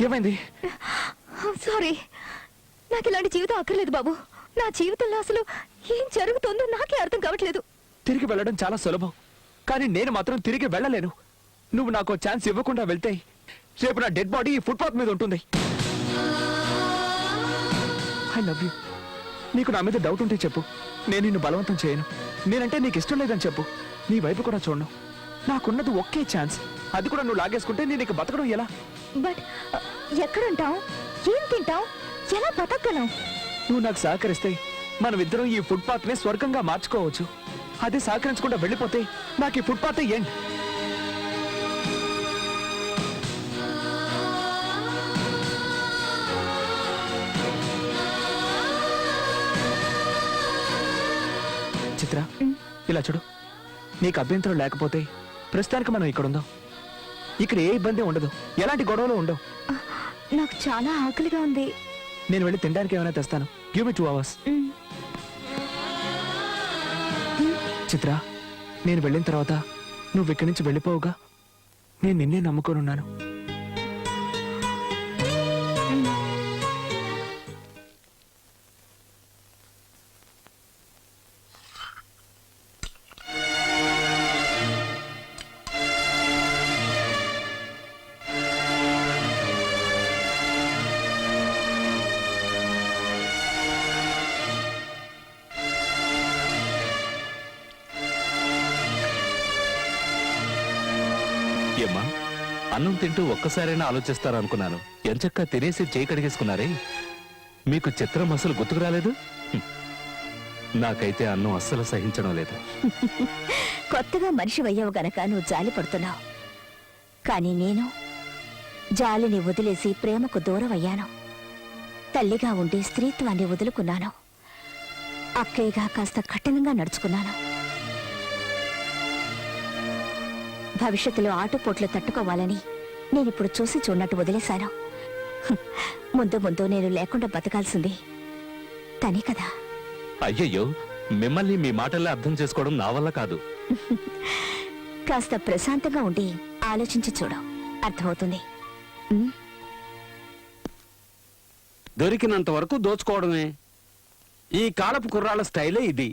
ఏమైంది? సారీ, నాకు ఇలాంటి జీవితం అక్కర్లేదు బాబు. నా జీవితంలో అసలు ఏం జరుగుతుందో నాకే అర్థం కావట్లేదు. తిరిగి వెళ్ళడం చాలా సులభం, కానీ నేను మాత్రం తిరిగి వెళ్ళలేను. నువ్వు నాకు ఛాన్స్ ఇవ్వకుండా వెళ్తే రేపు నా డెడ్ బాడీ ఈ ఫుట్పాత్ మీద ఉంటుంది. I love you. నీకు నా మీద డౌట్ ఉంటే చెప్పు, నేను నిన్ను బలవంతం చేయను. నేనంటే నీకు ఇష్టం లేదని చెప్పు, నీ వైపు కూడా చూడను. నాకున్నది ఒకే ఛాన్స్, అది కూడా నువ్వు లాగేసుకుంటే నేను ఇక బతకడం ఎలా? బట్ ఎక్కడుంటావు, ఏం తింటావు, ఎలా బతకగలం? నువ్వు నాకు సహకరిస్తే మనమిద్దరం ఈ ఫుట్పాత్ ని స్వర్గంగా మార్చుకోవచ్చు. అదే సహకరించకుండా వెళ్ళిపోతే నాకు ఈ ఫుట్పాత్ ఏంటి? చిత్ర, ఇలా చూడు. నీకు అభ్యంతరం లేకపోతే ప్రస్తుతానికి మనం ఇక్కడ ఉందాం. ఇక్కడ ఏ ఇబ్బంది ఉండదు, ఎలాంటి గొడవలు ఉండవు. నాకు చాలా ఆకలిగా ఉంది. నేను వెళ్ళి తినడానికి ఏమైనా తెస్తాను. Give me 2 hours. చిత్ర, నేను వెళ్ళిన తర్వాత నువ్వు ఇక్కడి నుంచి వెళ్ళిపోవుగా. నేను నిన్నే నమ్ముకోనున్నాను. ఏమ్మా, అన్నం తింటూ ఒక్కసారైనా ఆలోచిస్తారనుకున్నాను. ఎంచక్కా తినేసి చేయి కడిగేసుకున్నారే. మీకు చిత్రం అసలు గుర్తుకు రాలేదు? నాకైతే అన్నం అస్సలు సహించడం లేదు. కొత్తగా మనిషి అయ్యావు గనక నువ్వు జాలి పడుతున్నావు, కానీ నేను జాలిని వదిలేసి ప్రేమకు దూరం అయ్యాను. తల్లిగా ఉండి స్త్రీత్వాన్ని వదులుకున్నాను. అక్కయ్యగా కాస్త కఠినంగా నడుచుకున్నాను. భవిష్యత్తులో ఆటుపోట్లు తట్టుకోవాలని నేనిప్పుడు చూసి చూడనట్టు వదిలేశాను. ముందు ముందు నేను లేకుండా బతకాల్సింది తనే కదా. అయ్యయ్యో, మిమ్మల్ని మీ మాటల్లో అర్థం చేసుకోవడం నా వల్ల కాదు. కాస్త ప్రశాంతంగా ఉండి ఆలోచించి చూడు, అర్థమవుతుంది. దొరికినంత వరకు దోచుకోవడమే ఈ కాలపు కుర్రాళ్ళ స్టైలే. ఇది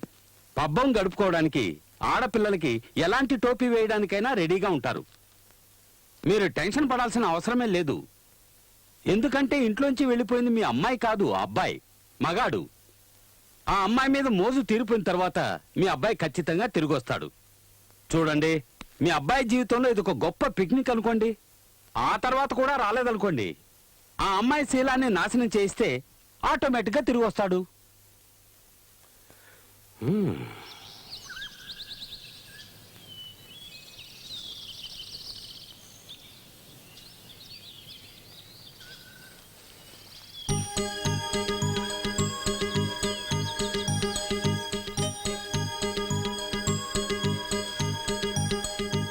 పబ్బం గడుపుకోవడానికి ఆడపిల్లలకి ఎలాంటి టోపీ వేయడానికైనా రెడీగా ఉంటారు. మీరు టెన్షన్ పడాల్సిన అవసరమే లేదు. ఎందుకంటే ఇంట్లోంచి వెళ్ళిపోయింది మీ అమ్మాయి కాదు, ఆ అబ్బాయి మగాడు. ఆ అమ్మాయి మీద మోజు తీరిపోయిన తర్వాత మీ అబ్బాయి ఖచ్చితంగా తిరిగి వస్తాడు. చూడండి, మీ అబ్బాయి జీవితంలో ఇది ఒక గొప్ప పిక్నిక్ అనుకోండి. ఆ తర్వాత కూడా రాలేదనుకోండి, ఆ అమ్మాయి శీలాన్ని నాశనం చేయిస్తే ఆటోమేటిక్గా తిరిగి వస్తాడు.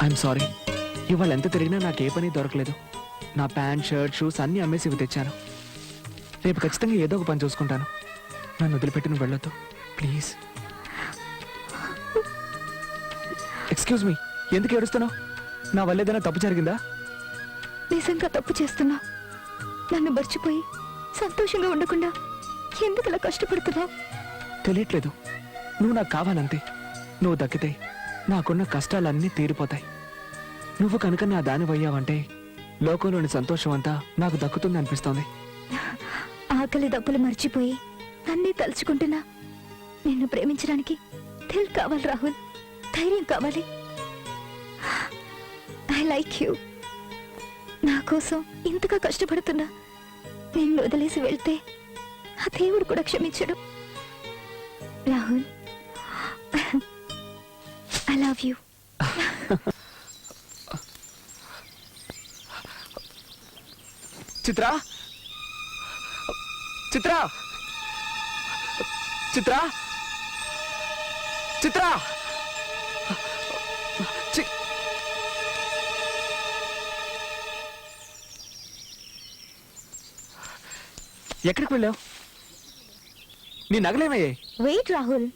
I'm sorry. ఇవాళ ఎంత తిరిగినా నాకు ఏ పని దొరకలేదు. నా ప్యాంట్, షర్ట్, షూస్ అన్నీ అమ్మేసి ఇవి తెచ్చాను. రేపు ఖచ్చితంగా ఏదో ఒక పని చూసుకుంటాను. నన్ను వదిలిపెట్టి నువ్వు వెళ్ళొద్దు ప్లీజ్. ఎక్స్క్యూజ్ మీ, ఎందుకు ఏడుస్తున్నావు? నా వల్ల ఏదైనా తప్పు జరిగిందా? నిజంగా తప్పు చేస్తున్నా. నన్ను మర్చిపోయి సంతోషంగా ఉండకుండా ఎందుకు ఇలా కష్టపడుతున్నావు? తెలియట్లేదు. నువ్వు నాకు కావాలంతే. నువ్వు దక్కితే నాకున్న కష్టాలన్నీ తీరిపోతాయి. నువ్వు కనుక నా దానివయ్యావంటే లోకంలోని సంతోషం అంతా నాకు దక్కుతుంది అనిపిస్తోంది. ఆకలి దప్పులు మర్చిపోయి నన్నే తలుచుకుంటున్నా. నిన్ను ప్రేమించడానికి దిల్ కావాలి రాహుల్, ధైర్యం కావాలి. I like you. నా కోసం ఇంతగా కష్టపడుతున్నా నిన్ను వదిలేసి వెళ్తే ఆ దేవుడు కూడా క్షమించడు. Rahul, I love you. Chitra, Chitra, Chitra, Chitra, ఎక్కడికి వెళ్ళావు? నీ నగలేమయ్యాయి? వెయిట్ రాహుల్.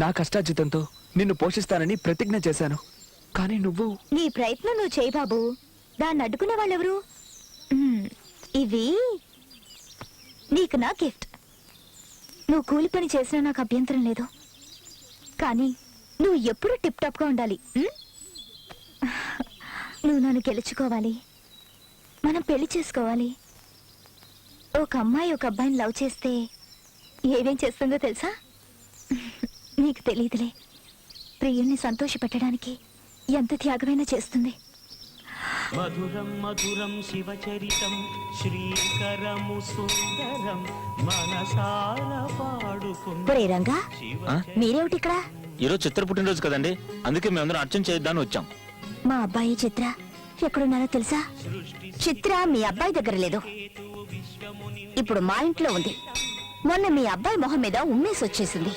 నా కష్టార్జితంతో నిన్ను పోషిస్తానని ప్రతిజ్ఞ చేశాను. కానీ నువ్వు నీ ప్రయత్నం నువ్వు చేయి బాబు. దాన్ని అడ్డుకునే వాళ్ళెవరు? ఇవి నీకు నా గిఫ్ట్. నువ్వు కూలి పని చేసినా నాకు అభ్యంతరం లేదు, కానీ నువ్వు ఎప్పుడు టిప్ టాప్ గా ఉండాలి. నువ్వు నన్ను గెలుచుకోవాలి, మనం పెళ్లి చేసుకోవాలి. ఒక అమ్మాయి ఒక అబ్బాయిని లవ్ చేస్తే ఏమేం చేస్తుందో తెలుసా? నీకు తెలియదులే. ప్రియుణ్ణి సంతోష పెట్టడానికి ఎంత త్యాగమైనా చేస్తుంది. మధురం మధురం శివచరితం శ్రీకరము సుందరం మనసార పాడుకుందాం. ఒరే రంగా, మీరేమిటి ఇక్కడ? ఈరోజు చిత్ర పుట్టినరోజు కదండి, అందుకే మేమందరం అర్చన చేద్దామని వచ్చాం. మా అబ్బాయి చిత్ర ఎక్కడున్నారో తెలుసా? చిత్ర మీ అబ్బాయి దగ్గర లేదు, ఇప్పుడు మా ఇంట్లో ఉంది. మొన్న మీ అబ్బాయి మొహం మీద ఉమ్మేసి వచ్చేసింది.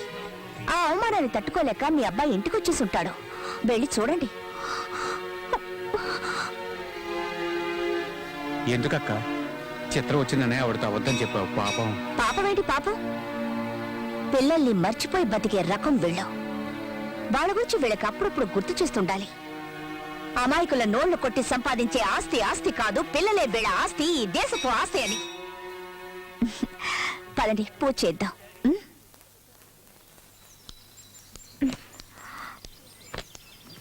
ఆ అవమానాన్ని తట్టుకోలేక మీ అబ్బాయి ఇంటికి వచ్చేసి ఉంటాడు. వెళ్ళి చూడండి. ఎందుకక్క చిత్రం వచ్చిందనే ఆవిడతో అబద్ధం చెప్పావు? పాపం. పాపమేంటి పాపం? పిల్లల్ని మర్చిపోయి బతికే రకం వీళ్ళు. వాళ్ళ గురించి వీళ్ళకి అప్పుడప్పుడు గుర్తు చేస్తుండాలి. అమాయకుల నోళ్లు కొట్టి సంపాదించే ఆస్తి ఆస్తి కాదు, పిల్లలే వీళ్ళ ఆస్తి, ఈ దేశపు ఆస్తి అని. పదండి, పూజ చేద్దాం.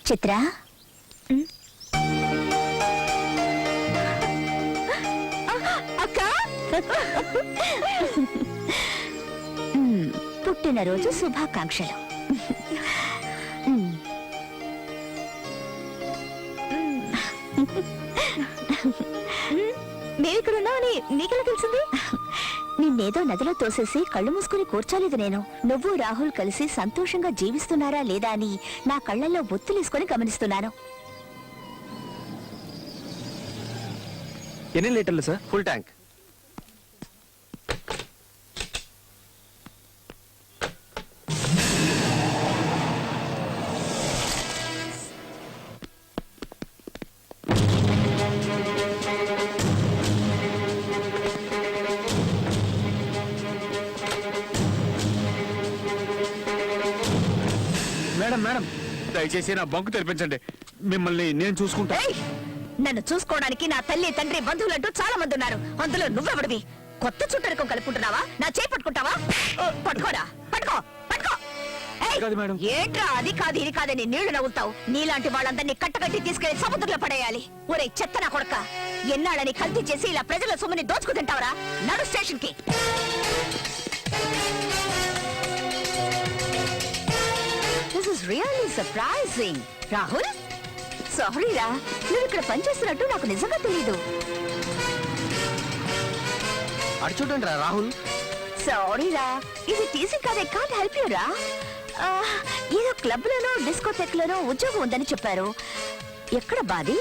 చిత్ర, అక్క, పుట్టినరోజు శుభాకాంక్షలు. నేనిక్కడున్నావని నీకెలా తెలిసింది? నిన్నేదో నదిలో తోసేసి కళ్ళు మూసుకుని కూర్చోలేదు నేను. నువ్వు రాహుల్ కలిసి సంతోషంగా జీవిస్తున్నారా లేదా అని నా కళ్ళల్లో ఒత్తులేసుకొని గమనిస్తున్నాను. ఎన్ని లీటర్లు sir? Full tank. Madam madam, దయచేసి నా బంకు తెరిపించండి. మిమ్మల్ని నేను చూసుకుంటా. ఏయ్! నన్ను చూసుకోవడానికి నా తల్లి తండ్రి బంధువులంటూ చాలా మంది ఉన్నారు. అందులో నువ్వెవడివి? కొత్త చుట్టరికం కలుపుకుంటున్నావా? నా చేయి పట్టుకుంటావా? పట్టుకోరా, పట్టుకో, పట్టుకో. ఏయ్! కాదు మేడం. ఏంట్రా అది కాదు ఇది కాదని నీళ్లు నవ్వుతావు? నీలాంటి వాళ్ళందరినీ కట్టకట్టి తీసుకెళ్లి సముద్రంలో పడేయాలి. ఒరే చెత్త నా కొడక, ఎన్నాళ్ళని కల్తీ చేసి ఇలా ప్రజల సొమ్ముని దోచుకు తింటావరా? నడు స్టేషన్ కి. This is really surprising. Rahul, సారీరా, నువ్వు ఇక్కడ పనిచేస్తున్నట్టు నాకు నిజంగా తెలీదు. అటు చూడండి రా రాహుల్. సారీరా, ఇది టీసింగ్ కాదే, కాంట్ హెల్ప్ యూ రా. ఏదో క్లబ్ లోనో డిస్కోటెక్ లోనో ఉద్యోగం ఉందని చెప్పారు. ఎక్కడ బాది?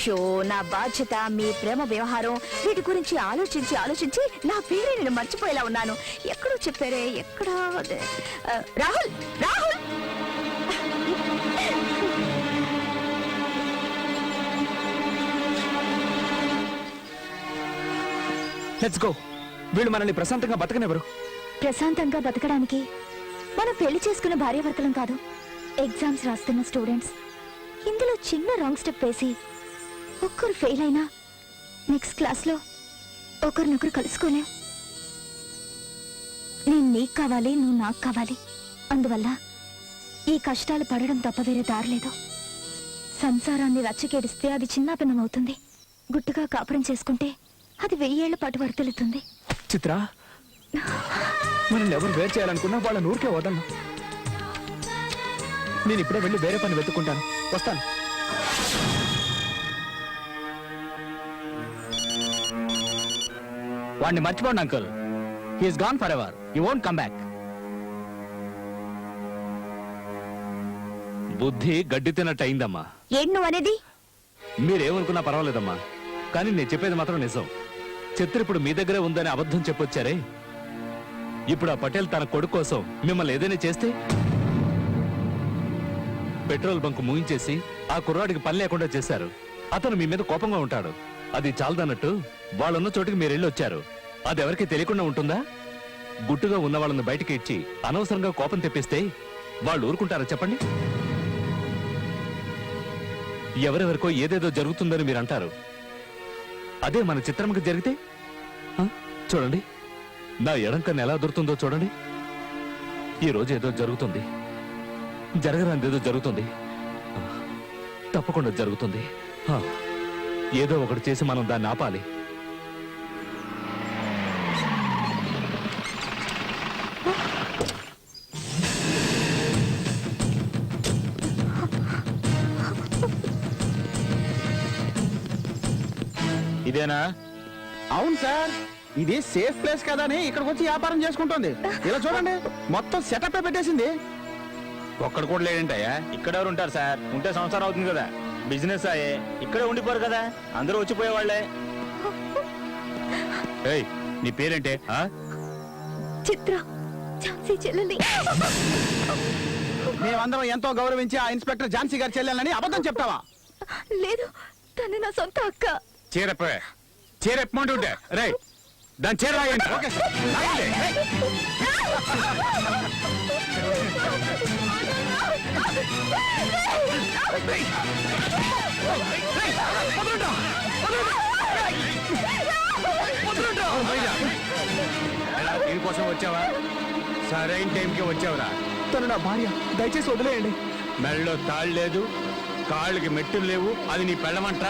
షో, నా బాధ్యత, మీ ప్రేమ వ్యవహారం, వీటి గురించి ఆలోచించి ఆలోచించి నా పేరే నేను మర్చిపోయేలా ఉన్నాను. ఎక్కడో చెప్పారే, ఎక్కడ? రాహుల్, రాహుల్! Let's go. వీళ్ళు మనల్ని ప్రశాంతంగా బతకనివ్వరు. ప్రశాంతంగా బతకడానికి మనం పెళ్లి చేసుకున్న భార్యాభర్తలం కాదు, ఎగ్జామ్స్ రాస్తున్న స్టూడెంట్స్. ఇందులో చిన్న రాంగ్ స్టెప్ వేసి ఒక్కరు ఫెయిల్ అయినా నెక్స్ట్ క్లాస్ లో ఒకరినొకరు కలుసుకోలేం. నేను నీకు కావాలి, నువ్వు నాకు కావాలి. అందువల్ల ఈ కష్టాలు పడడం తప్ప వేరే దారిలేదు. సంసారాన్ని రచ్చకేడిస్తే అది చిన్నాభిన్నమవుతుంది. గుట్టుగా కాపురం చేసుకుంటే అది 1000 ఏళ్ల పాటు వర్తిల్లుతుంది. చిత్ర, మనల్ని ఎవరు వేరు చేయాలనుకున్నా వాళ్ళని ఊరికే వదలను. నేను ఇప్పుడే వెళ్ళి వేరే పని వెతుక్కుంటాను. వస్తాను. వాడిని మర్చిపోండి uncle. He's gone for ever. He won't come back. బుద్ధి గడ్డి తిన్నట్టు అయిందమ్మా. ఏంటి నువ్వు అనేది? మీరేమనుకున్నా పర్వాలేదమ్మా, కానీ నేను చెప్పేది మాత్రం నిజం. చిత్ర ఇప్పుడు మీ దగ్గరే ఉందని అబద్ధం చెప్పొచ్చారే. ఇప్పుడు ఆ పటేల్ తన కొడుకు కోసం మిమ్మల్ని ఏదైనా చేస్తే పెట్రోల్ బంక్ మూయించేసి ఆ కుర్రాడికి పని లేకుండా చేశారు. అతను మీ మీద కోపంగా ఉంటాడు. అది చాలదన్నట్టు వాళ్ళున్న చోటికి మీరు వెళ్ళి వచ్చారు. అది ఎవరికి తెలియకుండా ఉంటుందా? గుట్టుగా ఉన్న వాళ్ళని బయటికి ఇచ్చి అనవసరంగా కోపం తెప్పిస్తే వాళ్ళు ఊరుకుంటారా చెప్పండి? ఎవరెవరికో ఏదేదో జరుగుతుందని మీరు అంటారు. అదే మన చిత్రంకి జరిగితే ఆ? చూడండి, నా ఎడం కన్ను ఎలా దొరుకుతుందో చూడండి. ఈ రోజు ఏదో జరుగుతుంది, జరగరానిదేదో జరుగుతుంది. ఆ, తప్పకుండా జరుగుతుంది. ఆ, ఏదో ఒకటి చేసి మనం దాన్ని ఆపాలి. ఇదేనా? అవును సార్, ఇది సేఫ్ ప్లేస్ కదా అని ఇక్కడికి వచ్చి వ్యాపారం చేసుకుంటుంది. ఇలా చూడండి, మొత్తం సెటప్ పెట్టేసింది. ఒక్కడు కూడా లేడంటయ్యా. ఇక్కడ ఎవరు ఉంటారు సార్? ఉంటే సంవత్సరం అవుతుంది కదా. బిజినెస్ అయ్యే ఇక్కడే ఉండిపోరు కదా, అందరూ వచ్చిపోయేవాళ్లే. ఏయ్, నీ పేరేంటే? ఆ? చిత్ర, ఝాన్సీ చెల్లెలి. మేమందరం ఎంతో గౌరవించి ఆ ఇన్స్పెక్టర్ ఝాన్సీ గారి చెల్లెలని అబద్ధం చెప్తావా? లేదు, తను నా సొంత అక్క. చీరెప్పమంటుంటే రే, దాని చీర రాయండి. ఓకే సార్, రాయండి. దీనికోసం వచ్చావా? సరైన టైంకి వచ్చావురా. తను నా భార్య, దయచేసి వదిలేయండి. మెళ్ళలో తాళ్ళు లేదు, కాళ్ళకి మెట్టులు లేవు, అది నీ పెళ్ళమంట.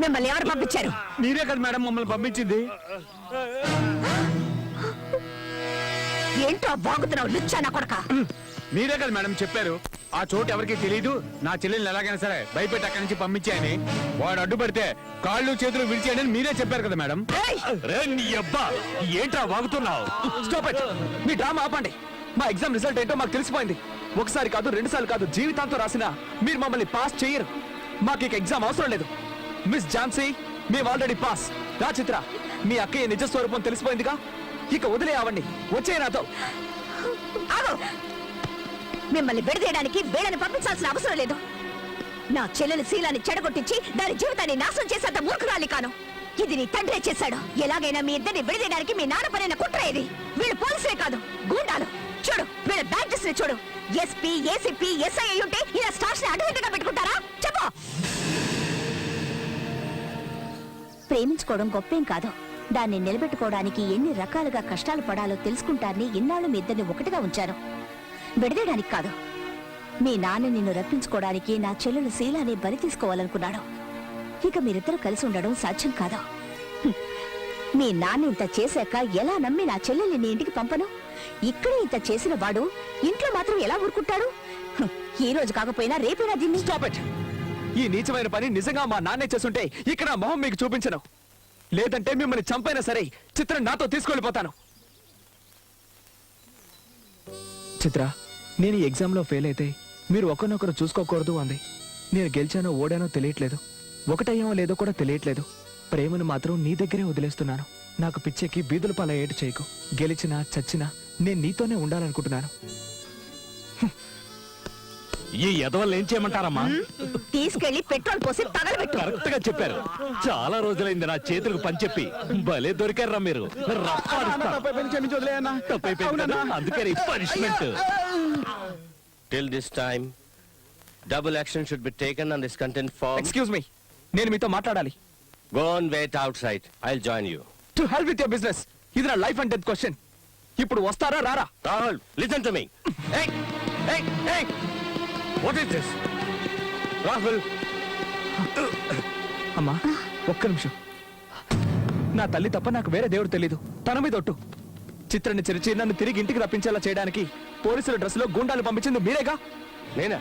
మిమ్మల్ని ఎవరు పంపించారు? మీరే కదా మేడం మమ్మల్ని పంపించింది. ఏంటో బాగుతున్నావు లుచ్చా నా కొడక. మీరే కదా మేడం చెప్పారు, ఆ చోటు ఎవరికి తెలియదు, నా చెల్లెల్ని ఎలాగైనా సరే భయపెట్టి అక్కడి నుంచి పంపించాయని. వాడు అడ్డుపడితే కాళ్ళు చేతులు విడిచేయని మీరే చెప్పారు కదా మేడం. రే నీ అబ్బా, ఏంట్రా వాగుతున్నావు? Stop it. మీ డ్రామా ఆపండి. మా ఎగ్జామ్ రిజల్ట్ ఏంటో మాకు తెలిసిపోయింది. ఒకసారి కాదు, రెండు సార్లు కాదు, జీవితాంతో రాసినా మీరు మమ్మల్ని పాస్ చేయరు. మాకు ఇక ఎగ్జామ్ అవసరం లేదు. మిస్ ఝాన్సీ, మేము ఆల్రెడీ పాస్. రా చిత్ర, మీ అక్కయ్య నిజ స్వరూపం తెలిసిపోయిందిగా, ఇక వదిలే అవండి. వచ్చే నాతో. ఆగు. మిమ్మల్ని విడదీయడానికి వీళ్ళని పంపించాల్సిన అవసరం లేదు. నా చెల్లెలు శీలాన్ని చెడగొట్టించి దాని జీవితాన్ని నాశనం చేసేంత మూర్ఖురాలి కాను. ఇది నీ తండ్రే చేశాడు. ఎలాగైనా మీ ఇద్దరిని విడదీయడానికి మీ నాన్న పరైన కుట్ర ఇది. వీళ్ళు పోలీసులే కాదు, గూండాలు. చూడు, వీళ్ళ బ్యాడ్జెస్ ని చూడు. ఎస్పీ, ఏసీపీ, ఎస్ఐ అయి ఉంటే ఇలా స్టార్స్ ని అడ్డుగా పెట్టుకుంటారా? చెప్పు. ప్రేమించుకోవడం గొప్పేం కాదు. దాన్ని నిలబెట్టుకోవడానికి ఎన్ని రకాలుగా కష్టాలు పడాలో తెలుసుకుంటారని ఇన్నాళ్ళు మీ ఇద్దరిని ఒకటిగా ఉంచాను. విడదీయడానికి కాదు. మీ నాన్న నిన్ను రప్పించుకోవడానికి నా చెల్లెలు శీలాన్ని బలి తీసుకోవాలనుకున్నాడు. ఇక మీరిద్దరూ కలిసి ఉండడం సాధ్యం కాదు. మీ నాన్న ఇంత చేశాక ఎలా నమ్మి నా చెల్లెల్ని నీ ఇంటికి పంపను? ఇక్కడే ఇంత చేసిన వాడు ఇంట్లో మాత్రం ఎలా ఊరుకుంటాడు? హ్మ్, ఈ రోజు కాకపోయినా రేపైనా దీన్ని స్టాప్ ఇట్. ఈ నీచమైన పని నిజంగా మా నాన్నే చేస్తుంటే ఇక్కడ నా మొహం మీకు చూపించను. లేదంటే మిమ్మల్ని చంపైనా సరే చిత్ర నాతో తీసుకెళ్ళిపోతాను. చిత్ర, నేను ఈ ఎగ్జామ్లో ఫెయిల్ అయితే మీరు ఒకరినొకరు చూసుకోకూడదు అంది. నేను గెలిచానో ఓడానో తెలియట్లేదు, ఒకటయ్యామో లేదో కూడా తెలియట్లేదు. ప్రేమను మాత్రం నీ దగ్గరే వదిలేస్తున్నాను. నాకు పిచ్చెక్కి బీదుల పాల ఏటు చేయకు. గెలిచినా చచ్చినా నేను నీతోనే ఉండాలనుకుంటున్నాను. ఈ ఎదవల్ని ఏం చేయమంటారమ్మా? తీసుకెళ్లి పెట్రోల్ పోసి తగలబెట్టు. కరెక్ట్ గా చెప్పారు. చాలా రోజులైంది నా చేతులకు పని చెప్పి. భలే దొరికారా మీరు. రప్పాడిస్తా. తప్పైపోయింది కదా, అందుకే punishment. Till this time, double action should be taken on this content form. Excuse me, నేను మీతో మాట్లాడాలి. Go and wait outside. I'll join you. To help with your business. ఇది నా లైఫ్ అండ్ డెత్ క్వశ్చన్. ఇప్పుడు వస్తారా రారా? Rahul, listen to me. Hey! Hey! Hey! What is this? Rahul, అమ్మా, ఒక్క నిమిషం. నా తల్లి తప్ప నాకు వేరే దేవుడు తెలీదు. తన మీద ఒట్టు. చిత్రాన్ని చెరిచి నన్ను తిరిగి ఇంటికి రప్పించేలా చేయడానికి పోలీసుల డ్రెస్సులో గుండాలు పంపించింది మీరేగా? నేనా?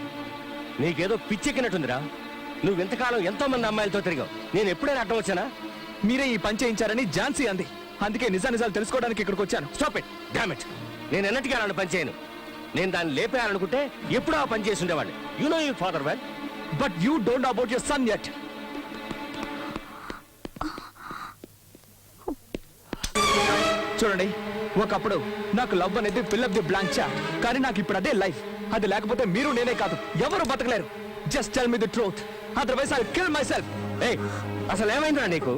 నీకేదో పిచ్చెక్కినట్టుందిరా. నువ్వు ఎంతకాలం ఎంతో మంది అమ్మాయిలతో తిరిగావు. నేను ఎప్పుడైనా అడ్డం వచ్చానా? మీరే ఈ పని చేయించారని ఝాన్సీ అంది. అందుకే నిజాలు తెలుసుకోవడానికి ఇక్కడికి వచ్చాను. Stop it. Damn it. నేను ఎన్నటికీ అలాంటి పని చేయను. నేను దాన్ని లేపేయాలనుకుంటే ఎప్పుడూ ఆ పని చేసి ఉండేవాడిని. You know your father well. But you don't know about your son yet. చూడండి, ఒకప్పుడు నాకు లవ్ అనేది fill up the blank chat. కానీ నాకు ఇప్పుడు అదే లైఫ్. అది లేకపోతే మీరు నేనే కాదు ఎవరు బతకలేరు. Just tell me the truth, otherwise I will kill myself. ఏయ్, అసలు ఏమైందిరా నీకు?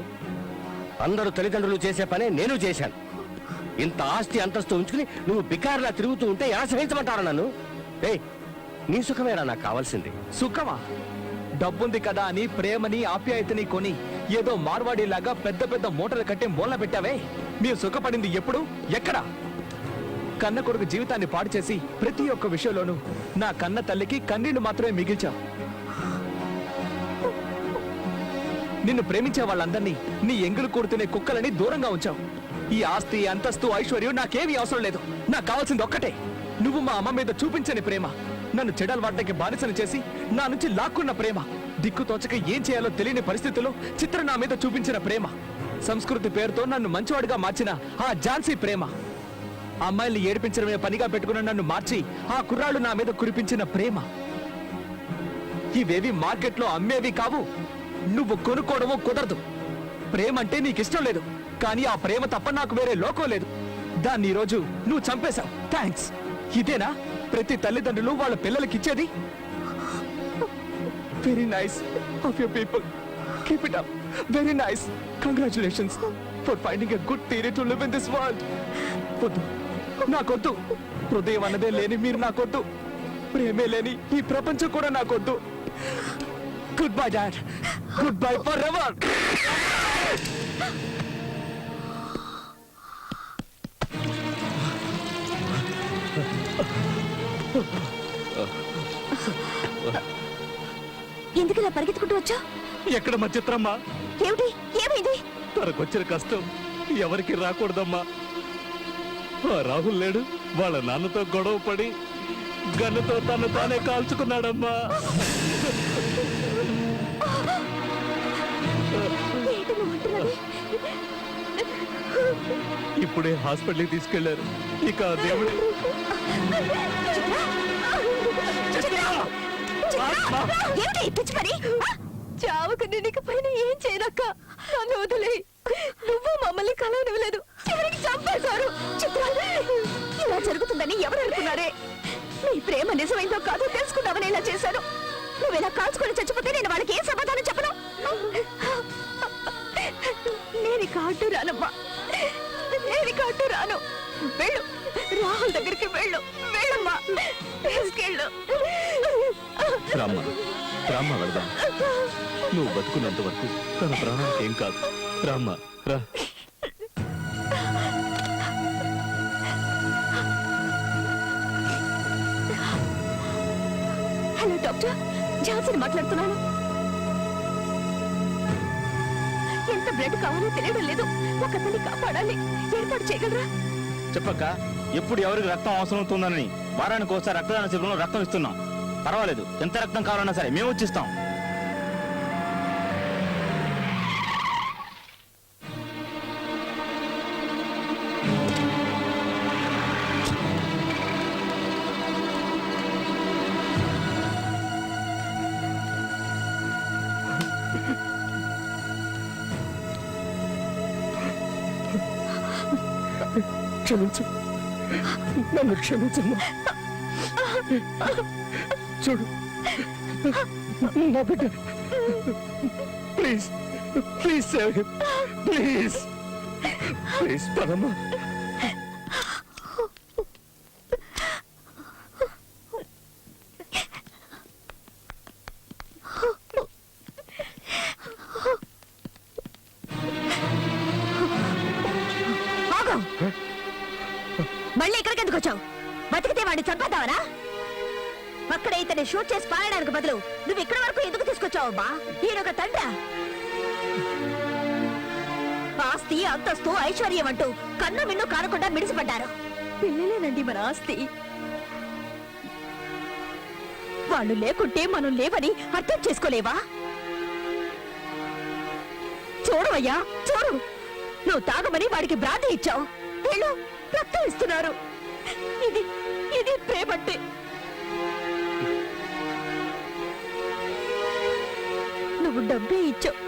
అందరూ తల్లిదండ్రులు చేసే పనే నేను చేశాను. ఇంత ఆస్తి అంతస్తు ఉంచుకుని నువ్వు బికార్లా తిరుగుతూ ఉంటే ఎలా సహించమంటారా నన్ను? ఏయ్, నీ సుఖమేరా నాకు కావాల్సింది. సుఖమా? డబ్బుంది కదా అని ప్రేమని ఆప్యాయతని కొని ఏదో మార్వాడిలాగా పెద్ద పెద్ద మూటలు కట్టి మూల పెట్టావే. మీరు సుఖపడింది ఎప్పుడు, ఎక్కడ? కన్న కొడుకు జీవితాన్ని పాడు చేసి ప్రతి ఒక్క విషయంలోనూ నా కన్న తల్లికి కన్నీళ్లు మాత్రమే మిగిల్చావు. నిన్ను ప్రేమించే వాళ్ళందరినీ నీ ఎంగులు కూడుతునే కుక్కలని దూరంగా ఉంచావు. ఈ ఆస్తి అంతస్తు ఐశ్వర్యం నాకేమీ అవసరం లేదు. నాకు కావాల్సింది ఒక్కటే, నువ్వు మా అమ్మ మీద చూపించని ప్రేమ. నన్ను చెడలవాడ్డకి బానిసను చేసి నా నుంచి లాక్కున్న ప్రేమ. దిక్కు తోచక ఏం చేయాలో తెలియని పరిస్థితుల్లో చిత్ర నా మీద చూపించిన ప్రేమ. సంస్కృతి పేరుతో నన్ను మంచివాడిగా మార్చిన ఆ ఝాన్సీ ప్రేమ. అమ్మాయిల్ని ఏడిపించడమే పనిగా పెట్టుకున్న నన్ను మార్చి ఆ కుర్రాళ్ళు నా మీద కురిపించిన ప్రేమ. ఇవేవి మార్కెట్లో అమ్మేవి కావు. నువ్వు కొనుక్కోవడమో కుదరదు. ప్రేమ అంటే నీకిష్టం లేదు, కానీ ఆ ప్రేమ తప్ప నాకు వేరే లోకం లేదు. దాన్ని ఈరోజు నువ్వు చంపేశావు. థ్యాంక్స్. ఇదేనా ప్రతి తల్లిదండ్రులు వాళ్ళ పిల్లలకి ఇచ్చేది? Very nice of your people. Keep it up. Very nice. Congratulations for finding a good theory to live in this world. వద్దు, నాకొద్దు. హృదయం అన్నదే లేని మీరు నాకొద్దు. ప్రేమే లేని ఈ ప్రపంచం కూడా నాకొద్దు. Good bye dad. Good bye for ever. ఎందుకు ఇలా పరిగెత్తుకుంటూ వచ్చా? ఎక్కడ మా చిత్రమ్మా? ఏమిటి, ఏమైంది? తనకొచ్చిన కష్టం ఎవరికి రాకూడదమ్మా. ఆ రాహుల్ లేడు, వాళ్ళ నాన్నతో గొడవ పడి గన్నుతో తను తానే కాల్చుకున్నాడమ్మా. ఏంటి నువ్వు అంటున్నది? ఇప్పుడే హాస్పిటల్కి తీసుకెళ్లారు. ఇక ఆ దేవుడు ఏంటి ఈ పిచ్చి పని? చావుకు నిన్నికి పైన ఏం చేయనక్క. నన్ను వదిలే. నువ్వు మమ్మల్ని కలవనివ్వలేదు, చివరికి చంపేశారు. చిత్ర, ఇలా జరుగుతుందని ఎవరు అనుకున్నారే? నీ ప్రేమ నిజమైందో కాదో తెలుసుకుందామని ఇలా చేశాను. నువ్వు ఇలా కాల్చుకొని చచ్చిపోతే నేను వాళ్ళకి ఏం సమాధానం చెప్పను? నేను కాటు రానమ్మా, నేను కాటు రాను. వెళ్ళు, రాహుల్ దగ్గరికి వెళ్ళు. వెళ్ళమ్మా, తీసుకెళ్ళు. రామ్మ, రామ్మ వెళ్దాం. నువ్వు బతుకున్నంత వరకు తన ప్రాణానికి ఏం కాదు. రామ్మ, రా. హలో డాక్టర్, ఝాన్సీని మాట్లాడుతున్నాను. ఎంత బ్లడ్ కావాలో తెలియడం లేదు. ఒక తల్లి కాపాడాలి, ఏర్పాటు చేయగలరా? చెప్పక్క, ఎప్పుడు ఎవరికి రక్తం అవసరం అవుతుందని వారానికి ఒకసారి రక్తదాన శిబిరంలో రక్తం ఇస్తున్నాం. పర్వాలేదు, ఎంత రక్తం కావాలన్నా సరే మేము వచ్చిస్తాం. క్షమించు, నన్ను క్షమించమ్మా. చూడు నా బిడ్డ, please please save him, please please పదమ్మా. మళ్ళీ ఇక్కడికి ఎందుకు వచ్చావు? బతికితే వాడిని చంపేద్దావరా? అక్కడ ఇతన్ని షూట్ చేసి పారడానికి బదులు నువ్వు ఇక్కడి వరకు ఎందుకు తీసుకొచ్చావు అమ్మా? ఈయనొక తండ్రి. ఆస్తి, అంతస్తు, ఐశ్వర్యం అంటూ కన్ను మిన్ను కానకుండా మిడిసిపడ్డారు. పిల్లలేనండి మన ఆస్తి. వాళ్ళు లేకుంటే మనం లేవని అర్థం చేసుకోలేవా? చూడవయ్యా, చూడు, నువ్వు తాగమని వాడికి బ్రాంతి ఇచ్చావు, వీళ్ళు రక్తం ఇస్తున్నారు. ఇది ఇది ప్రేమంటే. నువ్వు డబ్బే ఇచ్చావు,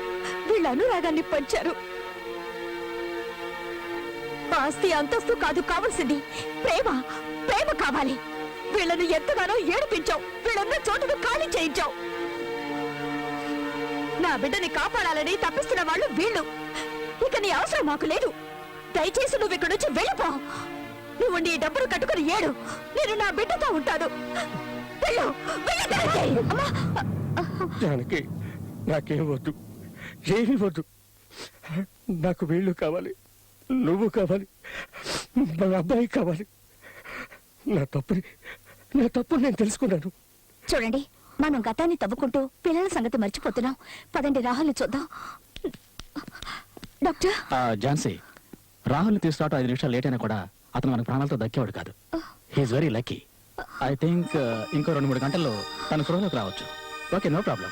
వీళ్ళ అనురాగాన్ని పంచారు. ఆస్తి, అంతస్తు కాదు కావాల్సింది, ప్రేమ. ప్రేమ కావాలి. వీళ్ళను ఎంతగానో ఏడిపించావు, వీళ్ళన్న చోటును ఖాళీ చేయించావు. నా బిడ్డని కాపాడాలని తప్పిస్తున్న వాళ్ళు వీళ్ళు. ఇక నీ అవసరం మాకు లేదు. దయచేసి నువ్వు ఇక్కడ నుంచి వెళ్ళిపో. నువ్వు నీ డబ్బులు కట్టుకుని ఏడు, నేను నా బిడ్డతో ఉంటాను. వెళ్ళు, వెళ్ళు. జానకి, నాకేం వద్దు, ఏమీ వద్దు. నాకు వీళ్ళు కావాలి, నువ్వు కావాలి, మన అబ్బాయి కావాలి. నా తప్పు నేను తెలుసుకున్నాను. చూడండి, మనం గతాన్ని తవ్వుకుంటూ పిల్లల సంగతి మర్చిపోతున్నాం. పదండి, రాహుల్ని చూద్దాం. డాక్టర్, ఝాన్సీ, రాహుల్ని తీసుకురావటం 5 నిమిషాలు లేట్ అయినా కూడా అతను మనకు ప్రాణాలతో దక్కేవాడు కాదు. He is very lucky. I think ఇంకో 2-3 గంటల్లో తన స్పృహలోకి రావచ్చు. Okay, no problem.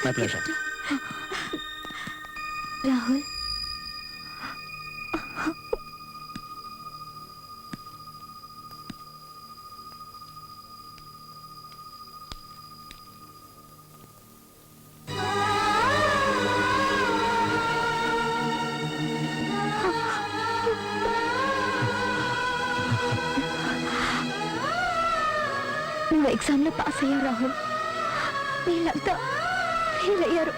My pleasure. Rahul, నువ్వు ఎగ్జామ్ లో పాస్ అయ్యావు రాహుల్. వీళ్ళంతా ఫెయిల్ అయ్యారు.